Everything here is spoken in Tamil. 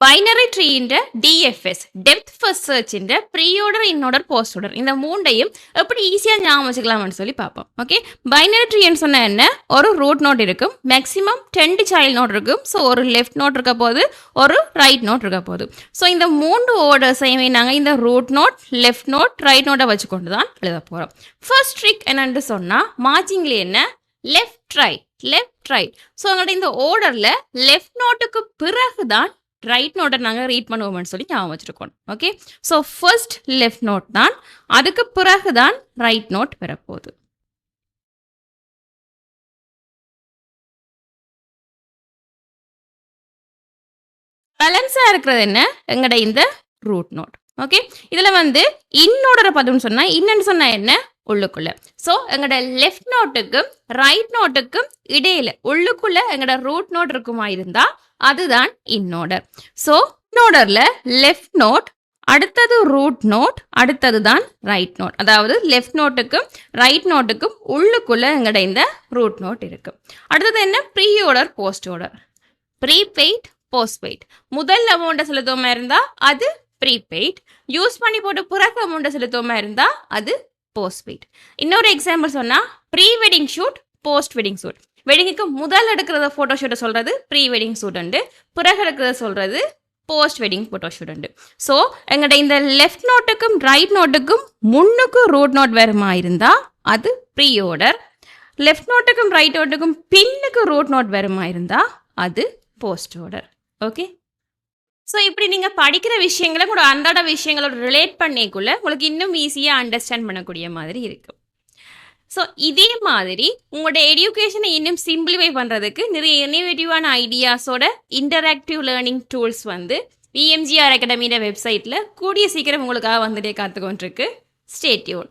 பைனரி ட்ரீன்ற டிஎஃப்எஸ் டெப்த் ஃபர்ஸ்ட் சர்ச்ன்ற pre order in order post order இந்த மூண்டையும் எப்படி ஈஸியாக ஞாபகம் வச்சுக்கலாம்னு சொல்லி பார்ப்போம். ஓகே, பைனரி ட்ரீன்னு சொன்ன என்ன, ஒரு ரூட் நோட் இருக்கும், மேக்ஸிமம் 10 சைல்ட் நோட் இருக்கும். ஸோ ஒரு லெஃப்ட் நோட் இருக்க போது, ஒரு ரைட் நோட் இருக்க போது. ஸோ இந்த 3 ஆர்டர்ஸையுமே நாங்கள் இந்த root node, left node, right நோட்டை வச்சுக்கொண்டு தான் எழுத போகிறோம். ஃபர்ஸ்ட் ட்ரிக் என்னன்னு சொன்னால், மார்ச்சிங்ல என்ன, left right left right. So எங்கள்கிட்ட இந்த ஆர்டரில் லெஃப்ட் நோட்டுக்கு பிறகு தான் ரைட் நோட்டை நாங்கள் ரீட் பண்ணுவோம்னு சொல்லி ஞாபகம் வச்சுருக்கோம். Okay, so first left node தான், அதுக்கு பிறகு தான் ரைட் நோட் வரப்போகுது. பேலன்ஸாக இருக்கிறது என்ன, எங்கட இந்த ரூட் நோட். ஓகே, இதில் வந்து இன்னோட பார்த்தோம்னு சொன்னால், இன்னன்னு சொன்னால் என்ன, உள்ளுக்குள்ள. ஸோ எங்கட லெஃப்ட் நோட்டுக்கும் ரைட் நோட்டுக்கும் இடையில உள்ளுக்குள்ள எங்கட ரூட் நோட் இருக்குமா இருந்தா அதுதான் இன்னோடர். ஸோ இன்னோடர்ல லெஃப்ட் நோட், அடுத்தது ரூட் நோட், அடுத்தது தான் ரைட் நோட். அதாவது லெஃப்ட் நோட்டுக்கும் ரைட் நோட்டுக்கும் உள்ளுக்குள்ள எங்கட இந்த ரூட் நோட் இருக்கு. அடுத்தது என்ன, pre order post order. Prepaid postpaid. முதல் அமௌண்ட்டை செலுத்தோமா இருந்தா அது ப்ரீபெய்ட், யூஸ் பண்ணி போட்டு பிறகு அமௌண்ட்டை செலுத்தோமா இருந்தா அது போஸ்ட்பெய்ட். இன்னொரு எக்ஸாம்பிள் சொன்னா, pre wedding shoot, post wedding shoot. வெட்டிங்குக்கு முதல் எடுக்கிறத ஃபோட்டோ ஷூட்டை சொல்கிறது ப்ரீ வெட்டிங் ஷூட் உண்டு, பிறகு எடுக்கிறத சொல்கிறது போஸ்ட் வெட்டிங் ஃபோட்டோ ஷூட் உண்டு. ஸோ எங்கள்கிட்ட இந்த லெஃப்ட் நோட்டுக்கும் ரைட் நோட்டுக்கும் முன்னுக்கு ரூட் நோட் வருமா இருந்தால் அது ப்ரீ ஆர்டர், லெஃப்ட் நோட்டுக்கும் ரைட் நோட்டுக்கும் பின்னுக்கு ரூட் நோட் வருமா இருந்தால் அது போஸ்ட் ஆர்டர். ஓகே, ஸோ இப்படி நீங்கள் படிக்கிற விஷயங்களை கூட அன்றாட விஷயங்களோட ரிலேட் பண்ணிக்குள்ள உங்களுக்கு இன்னும் ஈஸியாக அண்டர்ஸ்டாண்ட் பண்ணக்கூடிய மாதிரி இருக்கும். ஸோ இதே மாதிரி உங்களோட எடியூகேஷனை இன்னும் சிம்பிளிஃபை பண்ணுறதுக்கு நிறைய இன்னோவேட்டிவான ஐடியாஸோட இன்டராக்டிவ் லேர்னிங் டூல்ஸ் வந்து விஎம்ஜிஆர் அகாடமியோட வெப்சைட்டில் கூடிய சீக்கிரம் உங்களுக்காக வந்துட்டே காத்துக்கொண்டிருக்கு. Stay tune.